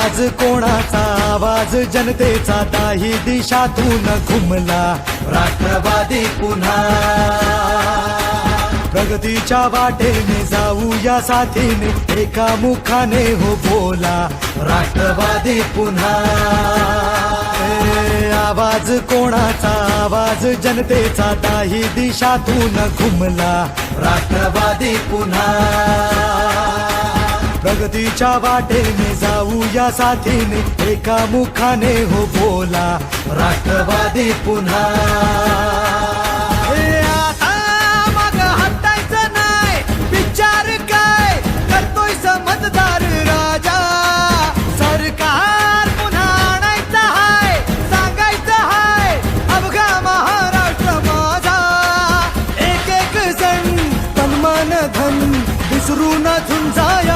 आवाज कोणाचा आवाज जनतेचा दाही दिशातून घुमला राष्ट्रवादी पुन्हा प्रगतीच्या वाटेने जाऊया साथीने एका मुखाने हो बोला राष्ट्रवादी पुन्हा आवाज कोणाचा आवाज जनतेचा दाही दिशातून घुमला राष्ट्रवादी पुन्हा प्रगतीच्या वाटेने जाऊया साथीने एका मुखाने हो बोला राष्ट्रवादी पुन्हा आता मग हटायचं नाही विचार काय करतोय समजदार राजा सरकार पुन्हा आणायचं हाय सांगायचं हाय अवघा महाराष्ट्र माझा एक एक जण तन मन धन विसरून झुंजाया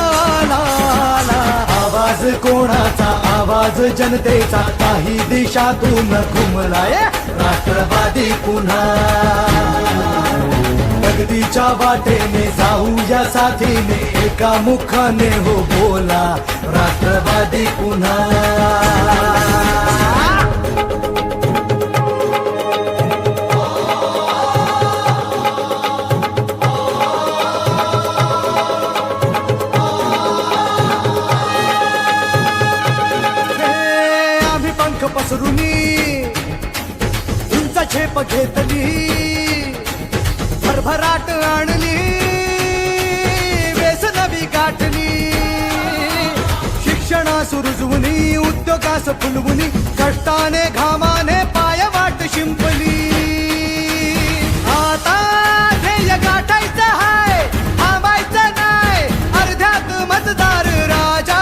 आवाज कोणाचा आवाज जनतेचा काही दिशातून घुमलाय राष्ट्रवादी पुन्हा प्रगतीच्या वाटेने जाऊया साथीने एका मुखाने हो बोला राष्ट्रवादी पुन्हा पसरुनी उंच झेप घेतली भरभराट आणली व्यसनवी गाठली शिक्षणा सुरुजवुनी उद्योगास फुलवुनी कष्टाने घामाने पाय वाट शिंपली आता ध्येय गाठायचं हाय थांबायचं नाही अर्ध्यात मतदार राजा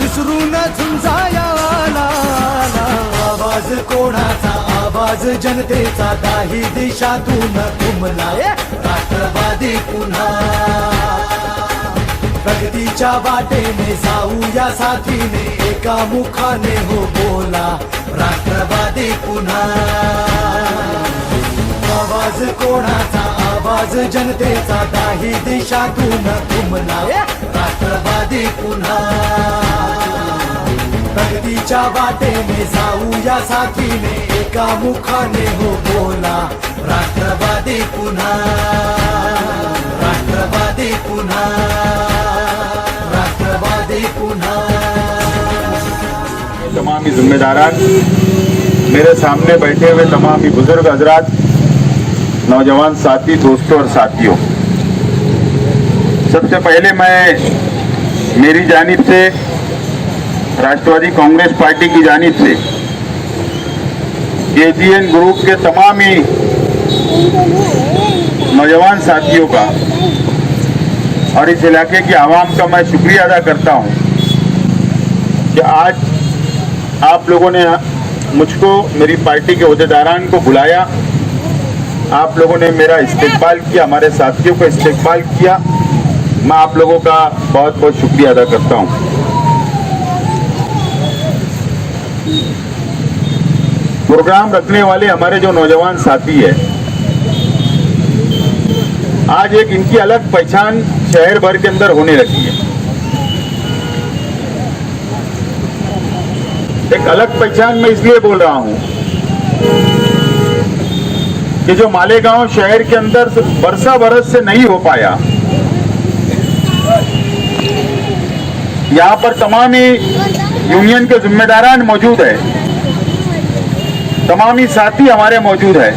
विसरून झुंजाया आवाज कोणाचा आवाज जनतेचा दाही दिशातून घुमलाय राष्ट्रवादी पुन्हा प्रगतीच्या वाटेने जाऊया साथीने एका मुखाने हो बोला राष्ट्रवादी पुन्हा आवाज कोणाचा आवाज जनतेचा दाही दिशातून घुमलाय राष्ट्रवादी पुन्हा प्रगतीच्या वाटेने जाऊया साथीने एका मुखाने हो बोला राष्ट्रवादी पुन्हा राष्ट्रवादी पुन्हा राष्ट्रवादी पुन्हा तमामी जिम्मेदारान मेरे सामने बैठे हुए तमामी बुजुर्ग हजरात नौजवान साथी दोस्तों और साथियों सबसे पहले मैं मेरी जानिब से राष्ट्रवादी कांग्रेस पार्टी की जानिब से एजीएन ग्रुप के तमाम ही नौजवान साथियों का और इस इलाके की आवाम का मैं शुक्रिया अदा करता हूं कि आज आप लोगों ने मुझको मेरी पार्टी के अहदेदारान को बुलाया आप लोगों ने मेरा इस्तेकबाल किया हमारे साथियों का इस्तेकबाल किया मैं आप लोगों का बहुत बहुत शुक्रिया अदा करता हूं प्रोग्राम रखने वाले हमारे जो नौजवान साथी है आज एक इनकी अलग पहचान शहर भर के अंदर होने लगी है एक अलग पहचान मैं इसलिए बोल रहा हूं कि जो मालेगांव शहर के अंदर बरसा बरस से नहीं हो पाया यहाँ पर तमाम ही यूनियन के जिम्मेदारान मौजूद है तमाम ही साथी हमारे मौजूद है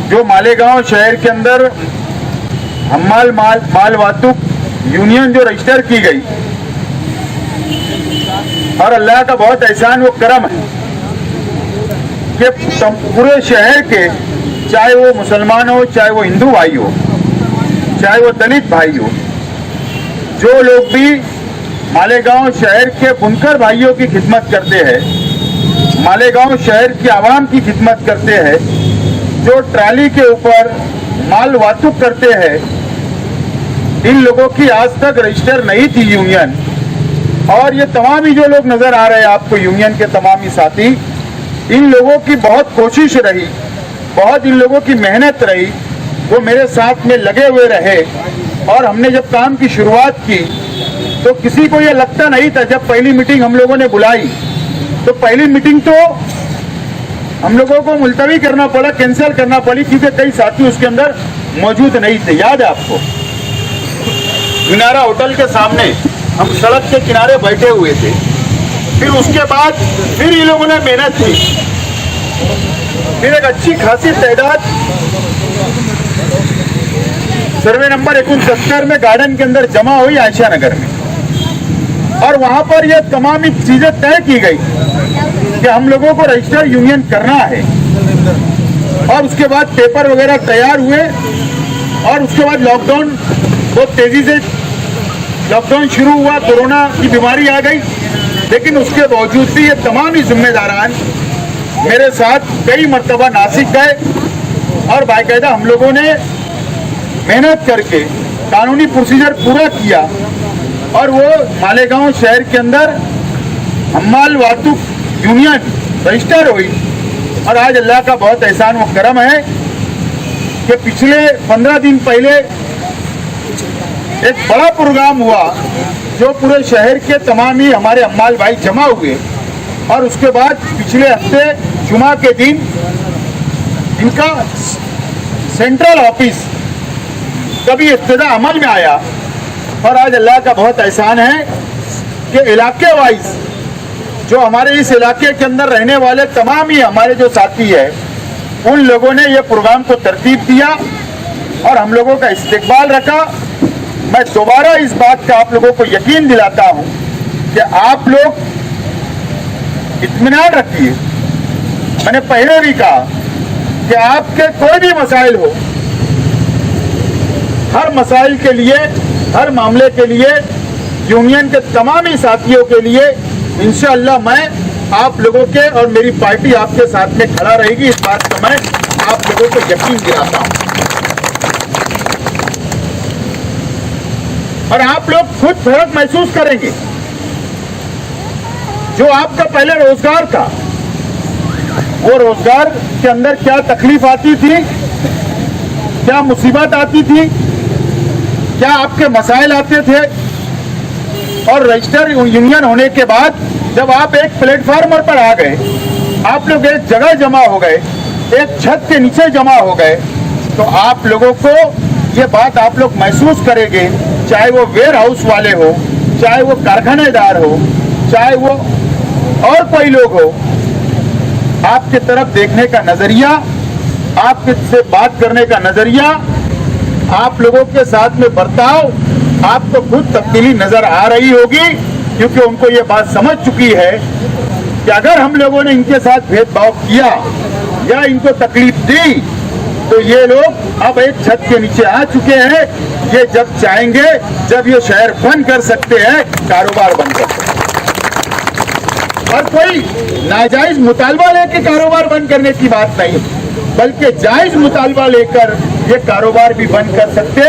जो मालेगांव शहर के अंदर हम्माल माल वातुक यूनियन जो रजिस्टर की गई और अल्लाह का बहुत एहसान वो करम है कि पूरे शहर के चाहे वो मुसलमान हो चाहे वो हिंदू भाई हो चाहे वो दलित भाई हो जो लोग भी मालेगांव शहर के बुनकर भाइयों की खिदमत करते हैं मालेगांव शहर की आवाम की खिदमत करते हैं जो ट्राली के ऊपर माल वातुक करते हैं इन लोगों की आज तक रजिस्टर नहीं थी यूनियन और ये तमाम ही जो लोग नजर आ रहे हैं आपको यूनियन के तमाम ही साथी इन लोगों की बहुत कोशिश रही, बहुत इन लोगों की मेहनत रही, वो मेरे साथ में लगे हुए रहे। और हमने जब काम की शुरुआत की तो किसी को ये लगता नहीं था, जब पहली मीटिंग हम लोगों ने बुलाई तो पहली मीटिंग तो हम लोगों को मुलतवी करना पड़ा, कैंसिल करना पड़ी, क्योंकि कई साथी उसके अंदर मौजूद नहीं थे। याद है आपको, मीनारा होटल के सामने हम सड़क के किनारे बैठे हुए थे। फिर उसके बाद फिर ये लोगों ने मेहनत की, फिर एक अच्छी खासी तादाद सर्वे नंबर 69 में गार्डन के अंदर जमा हुई आयशा नगर में, और वहां पर ये तमाम चीजें तय की गई कि हम लोगों को रजिस्टर यूनियन करना है। और उसके बाद पेपर वगैरह तैयार हुए, और उसके बाद लॉकडाउन, बहुत तेजी से लॉकडाउन शुरू हुआ, कोरोना की बीमारी आ गई। लेकिन उसके बावजूद भी ये तमाम ही जिम्मेदारान मेरे साथ कई मरतबा नासिक गए और बाकायदा हम लोगों ने मेहनत करके कानूनी प्रोसीजर पूरा किया, और वो मालेगांव शहर के अंदर हम्माल वातुक यूनियन रजिस्टर हुई। और आज अल्लाह का बहुत एहसान व करम है कि पिछले 15 दिन पहले एक बड़ा प्रोग्राम हुआ, जो पूरे शहर के तमाम ही हमारे हम्माल भाई जमा हुए। और उसके बाद पिछले हफ्ते जुमा के दिन इनका सेंट्रल ऑफिस का भी इब्तिदा अमल में आया। और आज अल्लाह का बहुत एहसान है कि इलाके वाइज जो हमारे इस इलाके के अंदर रहने वाले तमाम ही हमारे जो साथी है, उन लोगों ने ये प्रोग्राम को तरतीब दिया और हम लोगों का इस्तकबाल रखा। मैं दोबारा इस बात का आप लोगों को यकीन दिलाता हूं कि आप लोग इत्मीनान रखिए। मैंने पहले भी कहा कि आपके कोई भी मसाइल हो, हर मसाइल के लिए, हर मामले के लिए यूनियन के तमाम ही साथियों के लिए इंशाअल्लाह मैं आप लोगों के और मेरी पार्टी आपके साथ में खड़ा रहेगी। इस बात का मैं आप लोगों को यकीन दिलाता हूं। और आप लोग खुद फर्क महसूस करेंगे। जो आपका पहले रोजगार था, वो रोजगार के अंदर क्या तकलीफ आती थी, क्या मुसीबत आती थी, क्या आपके मसाइल आते थे। और रजिस्टर यूनियन होने के बाद जब आप एक प्लेटफार्म पर आ गए, आप लोग एक जगह जमा हो गए, एक छत के नीचे जमा हो गए, तो आप लोगों को ये बात आप लोग महसूस करेंगे, चाहे वो वेयर हाउस वाले हो, चाहे वो कारखानेदार हो, चाहे वो और कोई लोग हो, आपके तरफ देखने का नजरिया, आपके से बात करने का नजरिया, आप लोगों के साथ में बर्ताव, आपको खुद तब्दीली नजर आ रही होगी। क्योंकि उनको ये बात समझ चुकी है कि अगर हम लोगों ने इनके साथ भेदभाव किया या इनको तकलीफ दी, तो ये लोग अब एक छत के नीचे आ चुके हैं। ये जब चाहेंगे, जब ये शहर बंद कर सकते हैं, कारोबार बंद कर सकते हैं। और कोई नाजायज मुतालबा लेकर कारोबार बंद करने की बात नहीं, बल्कि जायज मुतालबा लेकर ये कारोबार भी बंद कर सकते,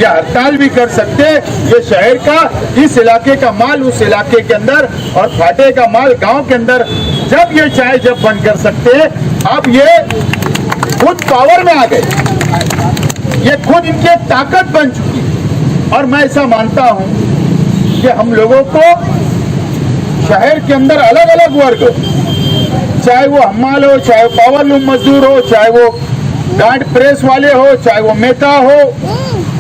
या हड़ताल भी कर सकते। ये शहर का, इस इलाके का माल उस इलाके के अंदर, और फाटे का माल गांव के अंदर जब ये चाहे जब बंद कर सकते हैं। अब ये खुद पावर में आ गए, ये खुद इनकी ताकत बन चुकी। और मैं ऐसा मानता हूं कि हम लोगों को शहर के अंदर अलग अलग वर्ग, चाहे वो हम्माल हो, चाहे पावर लूम मजदूर हो, चाहे वो गार्ड प्रेस वाले हो, चाहे वो मेटा हो,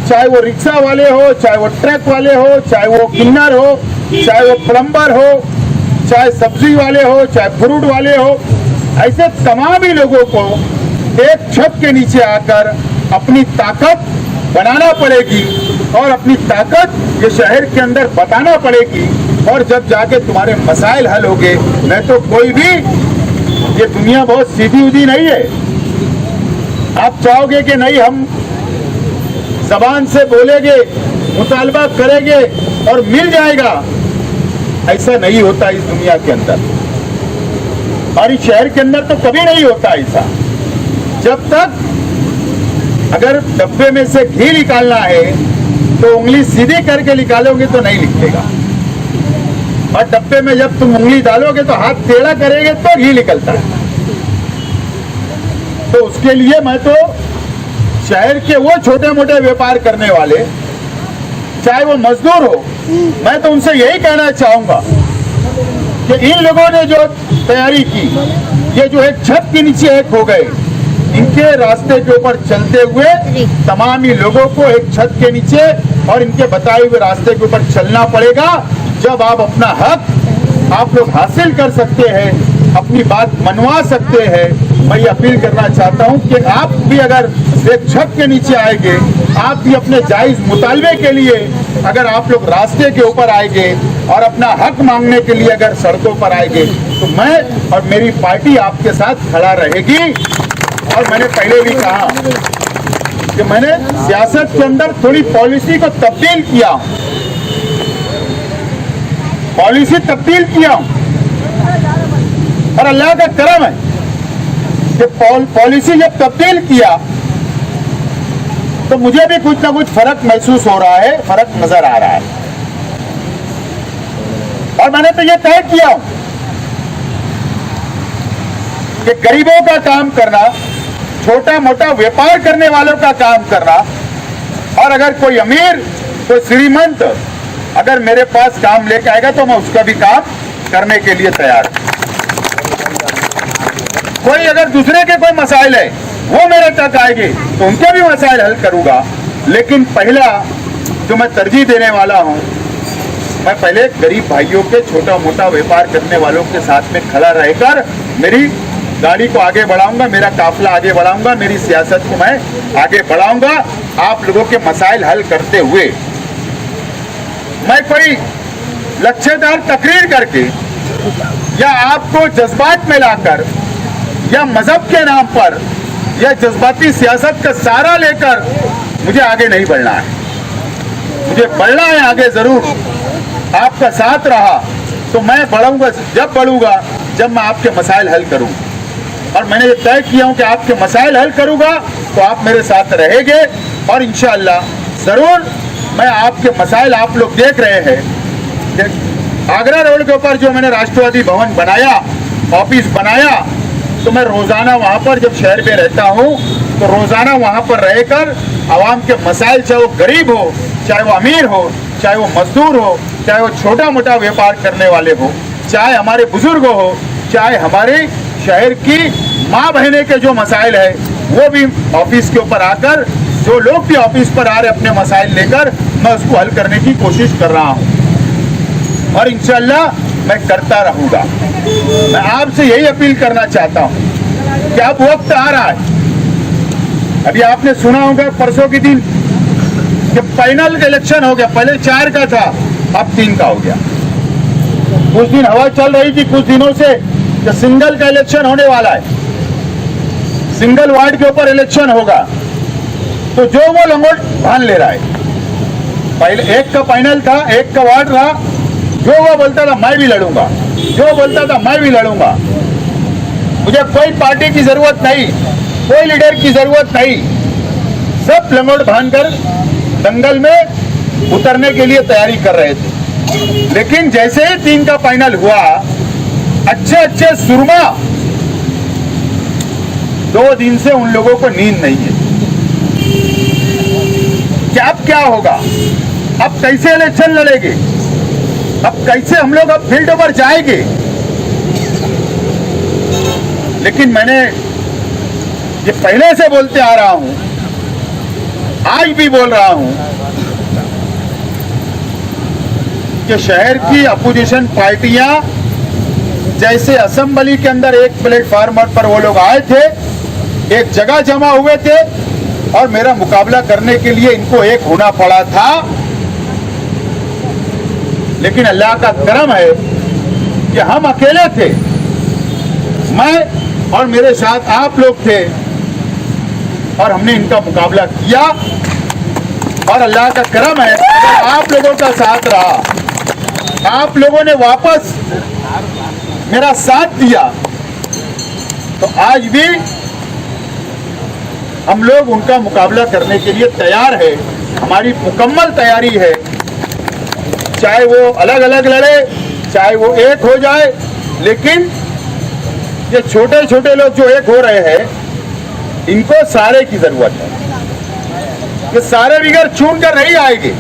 चाहे वो रिक्शा वाले हो, चाहे वो ट्रक वाले हो, चाहे वो किन्नर हो, चाहे वो प्लम्बर हो, चाहे सब्जी वाले हो, चाहे फ्रूट वाले हो, ऐसे तमाम ही लोगों को एक छत के नीचे आकर अपनी ताकत बनाना पड़ेगी और अपनी ताकत ये शहर के अंदर बताना पड़ेगी। और जब जाके तुम्हारे मसाइल हल होंगे, नहीं तो कोई भी, ये दुनिया बहुत सीधी उधी नहीं है। आप चाहोगे कि नहीं हम जबान से बोलेंगे, मुतालबा करेंगे और मिल जाएगा, ऐसा नहीं होता इस दुनिया के अंदर। और इस शहर के अंदर तो कभी नहीं होता ऐसा। जब तक अगर डब्बे में से घी निकालना है तो उंगली सीधी करके निकालोगे तो नहीं निकलेगा, और डब्बे में जब तुम उंगली डालोगे तो हाथ टेढ़ा करेंगे तो घी निकलता है। तो उसके लिए मैं तो शहर के वो छोटे मोटे व्यापार करने वाले, चाहे वो मजदूर हो, मैं तो उनसे यही कहना चाहूंगा कि इन लोगों ने जो तैयारी की, ये जो एक छत के नीचे एक हो गए, इनके रास्ते के ऊपर चलते हुए तमाम ही लोगों को एक छत के नीचे और इनके बताए हुए रास्ते के ऊपर चलना पड़ेगा। जब आप अपना हक आप लोग हासिल कर सकते हैं, अपनी बात मनवा सकते हैं, मैं ये अपील करना चाहता हूं कि आप भी अगर एक छत के नीचे आएंगे, आप भी अपने जायज मुतालबे के लिए अगर आप लोग रास्ते के ऊपर आएंगे और अपना हक मांगने के लिए अगर सड़कों पर आएंगे, तो मैं और मेरी पार्टी आपके साथ खड़ा रहेगी। और मैंने पहले भी कहा कि मैंने सियासत के अंदर थोड़ी पॉलिसी को तब्दील किया, पॉलिसी तब्दील किया, और अल्लाह का करम है कि पॉलिसी जब तब्दील किया तो मुझे भी कुछ ना कुछ फर्क महसूस हो रहा है, फर्क नजर आ रहा है। और मैंने तो ये तय किया कि गरीबों का काम करना, छोटा मोटा व्यापार करने वालों का काम करना, और अगर कोई अमीर कोई श्रीमंत अगर मेरे पास काम लेके आएगा तो मैं उसका भी काम करने के लिए तैयार हूं। कोई अगर दूसरे के कोई मसाइल है वो मेरे तक आएगी तो उनके भी मसाइल हल करूंगा, लेकिन पहला जो मैं तरजीह देने वाला हूं, मैं पहले गरीब भाइयों के छोटा मोटा व्यापार करने वालों के साथ में खड़ा रहकर मेरी गाड़ी को आगे बढ़ाऊंगा, मेरा काफिला आगे बढ़ाऊंगा, मेरी सियासत को मैं आगे बढ़ाऊंगा, आप लोगों के मसाइल हल करते हुए। मैं कोई लक्ष्यदार तकरीर करके या आपको जज्बात में लाकर या मजहब के नाम पर या जज्बाती सियासत का सहारा लेकर मुझे आगे नहीं बढ़ना है। मुझे बढ़ना है आगे जरूर, आपका साथ रहा तो मैं बढ़ूंगा, जब बढ़ूंगा जब मैं आपके मसाइल हल करूं। और मैंने ये तय किया हूं कि आपके मसाइल हल करूंगा तो आप मेरे साथ रहेंगे, और इंशाअल्लाह जरूर मैं आपके मसाइल, आप लोग देख रहे हैं कि आगरा रोड के ऊपर जो मैंने राष्ट्रवादी भवन बनाया, ऑफिस बनाया, तो मैं रोजाना वहां पर जब शहर में रहता हूं तो रोजाना वहां पर रहकर आवाम के मसाइल, चाहे वो गरीब हो, चाहे वो अमीर हो, चाहे वो मजदूर हो, चाहे वो छोटा मोटा व्यापार करने वाले हो, चाहे हमारे बुजुर्ग हो, चाहे हमारे शहर की माँ बहने के जो मसाइल है, वो भी ऑफिस के ऊपर आकर, जो लोग भी ऑफिस पर आ रहे अपने मसाइल लेकर, मैं उसको हल करने की कोशिश कर रहा हूँ और इंशाअल्लाह मैं करता रहूंगा। मैं आपसे यही अपील करना चाहता हूँ कि अब वक्त आ रहा है। अभी आपने सुना होगा परसों के दिन कि फाइनल इलेक्शन हो गया, पहले 4 का था, अब 3 का हो गया। कुछ दिन हवा चल रही थी कुछ दिनों से कि सिंगल का इलेक्शन होने वाला है, सिंगल वार्ड के ऊपर इलेक्शन होगा, तो जो वो लंगोट भान ले रहा है। पहले 1 का फाइनल था, 1 का वार्ड रहा, जो वो बोलता था मैं भी लड़ूंगा, जो बोलता था मैं भी लड़ूंगा। मुझे कोई पार्टी की जरूरत नहीं, कोई लीडर की जरूरत नहीं, सब लंगोट बांधकर दंगल में उतरने के लिए तैयारी कर रहे थे। लेकिन जैसे ही 3 का फाइनल हुआ, अच्छे अच्छे सुरमा, 2 दिन से उन लोगों को नींद नहीं है कि अब क्या होगा, अब कैसे इलेक्शन लड़ेंगे, अब कैसे हम लोग अब फील्ड पर जाएंगे। लेकिन मैंने ये पहले से बोलते आ रहा हूं, आज भी बोल रहा हूं कि शहर की अपोजिशन पार्टियां जैसे असेंबली के अंदर एक प्लेटफार्म पर वो लोग आए थे, एक जगह जमा हुए थे और मेरा मुकाबला करने के लिए इनको एक होना पड़ा था। लेकिन अल्लाह का करम है कि हम अकेले थे, मैं और मेरे साथ आप लोग थे, और हमने इनका मुकाबला किया। और अल्लाह का करम है, अगर आप लोगों का साथ रहा, आप लोगों ने वापस मेरा साथ दिया, तो आज भी हम लोग उनका मुकाबला करने के लिए तैयार है। हमारी मुकम्मल तैयारी है, चाहे वो अलग अलग लड़े, चाहे वो एक हो जाए। लेकिन ये छोटे छोटे लोग जो एक हो रहे हैं, इनको सहारे की जरूरत है। ये सारे बिगर चुन कर नहीं आएंगे,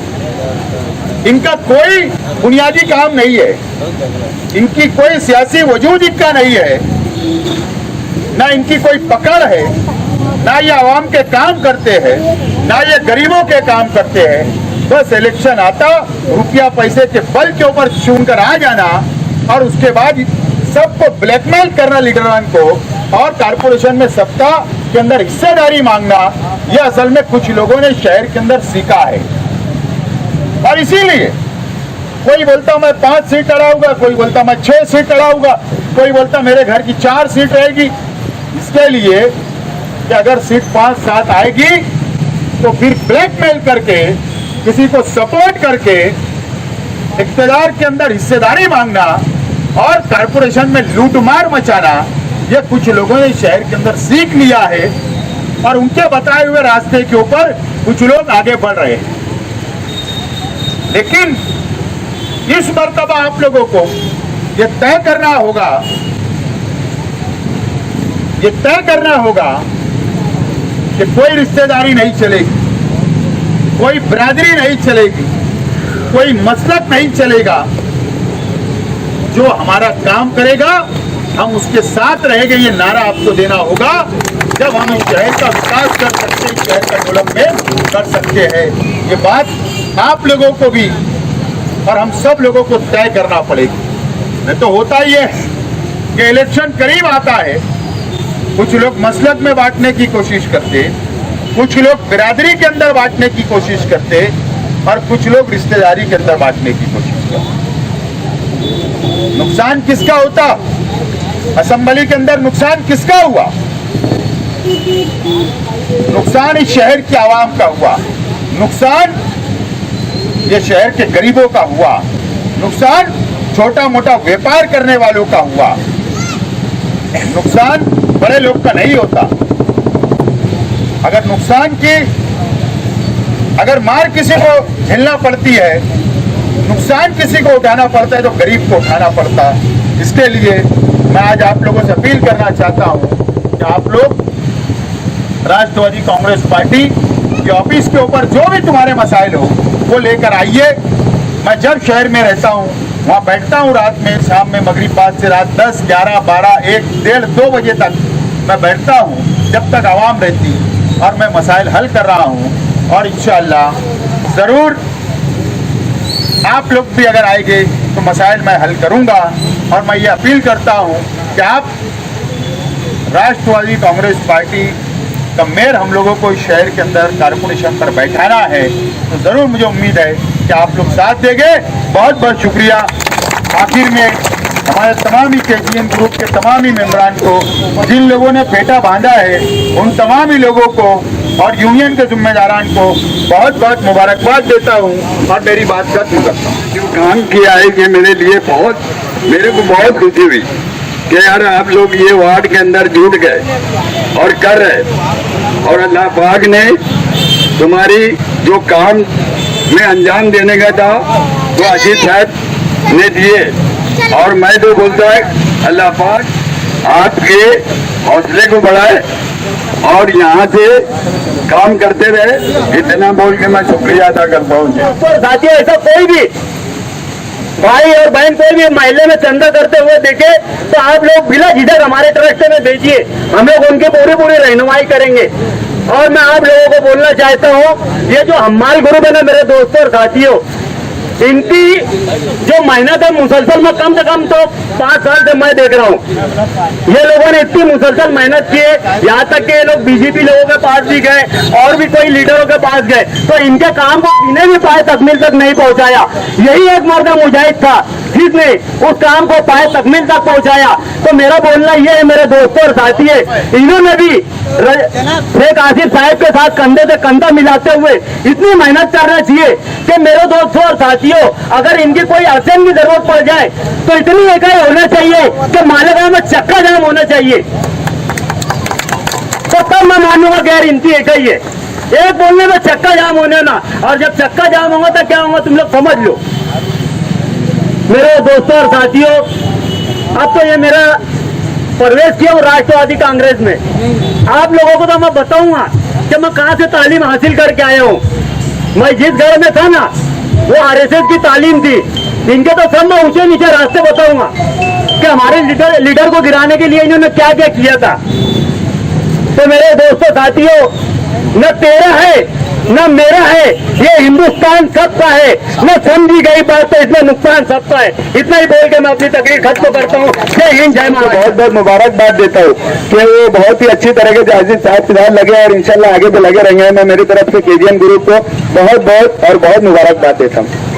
इनका कोई बुनियादी काम नहीं है, इनकी कोई सियासी वजूद इनका नहीं है, ना इनकी कोई पकड़ है, ना ये आवाम के काम करते हैं, ना ये गरीबों के काम करते हैं। बस इलेक्शन आता, रुपया पैसे के बल के ऊपर चुन कर आ जाना और उसके बाद सबको ब्लैकमेल करना लीडरान को, और कारपोरेशन में सत्ता के अंदर हिस्सेदारी मांगना, यह असल में कुछ लोगों ने शहर के अंदर सीखा है। और इसीलिए कोई बोलता मैं 5 सीट लड़ाऊंगा, कोई बोलता मैं 6 सीट लड़ाऊंगा, कोई बोलता मेरे घर की 4 सीट रहेगी। इसके लिए कि अगर सीट 5-7 आएगी तो फिर ब्लैकमेल करके, किसी को सपोर्ट करके इख्तियार के अंदर हिस्सेदारी मांगना और कारपोरेशन में लूटमार मचाना, ये कुछ लोगों ने शहर के अंदर सीख लिया है और उनके बताए हुए रास्ते के ऊपर कुछ लोग आगे बढ़ रहे हैं। लेकिन इस मर्तबा आप लोगों को ये तय करना होगा कि कोई रिश्तेदारी नहीं चलेगी, कोई बिरादरी नहीं चलेगी, कोई मसलक नहीं चलेगा। जो हमारा काम करेगा हम उसके साथ रहेंगे, ये नारा आपको देना होगा। जब हम इस शहर का विकास कर सकते हैं, शहर का डेवलपमेंट कर सकते हैं, ये बात आप लोगों को भी और हम सब लोगों को तय करना पड़ेगी। नहीं तो होता ही है कि इलेक्शन करीब आता है, कुछ लोग मसलक में बांटने की कोशिश करते, कुछ लोग बिरादरी के अंदर बांटने की कोशिश करते और कुछ लोग रिश्तेदारी के अंदर बांटने की कोशिश करते। नुकसान किसका होता? असेंबली के अंदर नुकसान किसका हुआ? नुकसान इस शहर की आवाम का हुआ, नुकसान ये शहर के गरीबों का हुआ, नुकसान छोटा मोटा व्यापार करने वालों का हुआ, नुकसान बड़े लोग का नहीं होता। अगर नुकसान की अगर मार किसी को झेलना पड़ती है, नुकसान किसी को उठाना पड़ता है तो गरीब को उठाना पड़ता है। इसके लिए मैं आज आप लोगों से अपील करना चाहता हूं कि आप लोग राष्ट्रवादी कांग्रेस पार्टी के ऑफिस के ऊपर जो भी तुम्हारे मसाइल हो वो लेकर आइए। मैं जब शहर में रहता हूं वहां बैठता हूं, रात में, शाम में, मगरिब बाद से रात 10, 11, 12, 1, 1:30, 2 बजे तक मैं बैठता हूं, जब तक आवाम रहती, और मैं मसाइल हल कर रहा हूं। और इंशाअल्लाह ज़रूर आप लोग भी अगर आएंगे तो मसाइल मैं हल करूंगा। और मैं ये अपील करता हूं कि आप राष्ट्रवादी कांग्रेस पार्टी का मेयर हम लोगों को इस शहर के अंदर कारपोरेशन पर बैठाना है, तो ज़रूर मुझे उम्मीद है कि आप लोग साथ देंगे। बहुत बहुत शुक्रिया। आखिर में हमारे तमाम ही KGN ग्रुप के तमाम ही मेम्बरान को, जिन लोगों ने फेटा बांधा है, उन तमाम ही लोगों को और यूनियन के जिम्मेदारान को बहुत बहुत मुबारकबाद देता हूँ और मेरी बात खत्म करता हूँ। जो काम किया है कि मेरे को बहुत खुशी हुई कि यार आप लोग ये वार्ड के अंदर जुट गए और कर रहे, और अल्लाह पाक ने तुम्हारी जो काम में अंजाम देने का था वो अजीत साहब ने दिए। और मैं तो बोलता है अल्लाह पाक आपके हौसले को बढ़ाए और यहाँ से काम करते रहे। इतना बोल के मैं शुक्रिया अदा करता हूँ। साथियों, ऐसा कोई भी भाई और बहन कोई भी महल्ले में चंदा करते हुए देखे तो आप लोग बिना झिझक हमारे ट्रस्ट में भेजिए, हम लोग उनकी पूरी रहनुमाई करेंगे। और मैं आप लोगों को बोलना चाहता हूँ, ये जो हमाल ग्रुप है ना मेरे दोस्तों और साथियों, इनकी जो मेहनत है मुसलसल में कम से कम तो 5 साल से मैं देख रहा हूँ। ये लोगों ने इतनी मुसलसल मेहनत की है, यहाँ तक कि ये लोग बीजेपी लोगों के पास भी गए और भी कोई लीडरों के पास गए, तो इनके काम को इन्हें भी पाए तकमील तक नहीं पहुँचाया। यही एक मर्द मुजाहिद था जिसने उस काम को पाए तकमील तक पहुँचाया। तो मेरा बोलना ये है मेरे दोस्तों और साथी, इन्होंने भी शेख आसिफ साहब के साथ कंधे से कंधा मिलाते हुए इतनी मेहनत करना चाहिए कि मेरे दोस्तों और साथियों, अगर इनकी कोई अड़चन की जरूरत पड़ जाए तो इतनी इकाई होना चाहिए कि मालेगांव में चक्का जाम होना चाहिए, तो तब मैं मानूंगा कि यार इनकी इकाई है। एक बोलने में चक्का जाम होने ना, और जब चक्का जाम होगा तो क्या होगा तुम लोग समझ लो। मेरे दोस्तों और साथियों, अब तो ये मेरा प्रवेश किया वो राष्ट्रवादी कांग्रेस में। आप लोगों को तो मैं बताऊंगा कि मैं कहां से तालीम हासिल करके आया हूं। मैं जिस घर में था ना वो आरएसएस की तालीम थी। इनके तो सब मैं ऊंचे नीचे रास्ते बताऊंगा कि हमारे लीडर को गिराने के लिए इन्होंने क्या क्या किया था। तो मेरे दोस्तों साथियों, न तेरा है न मेरा है, ये हिंदुस्तान सबका है। न समझी गई बात तो इसमें नुकसान सबका है। इतना ही बोल के मैं अपनी तकरीर खत्म करता हूँ। जय हिंद जय महाराष्ट्र। बहुत बहुत मुबारकबाद देता हूँ कि वो बहुत ही अच्छी तरह के अजीज साहब फिलहाल लगे और इंशाल्लाह आगे भी लगे रहेंगे। मैं मेरी तरफ से केजीएम ग्रुप को बहुत बहुत और बहुत मुबारकबाद देता हूँ।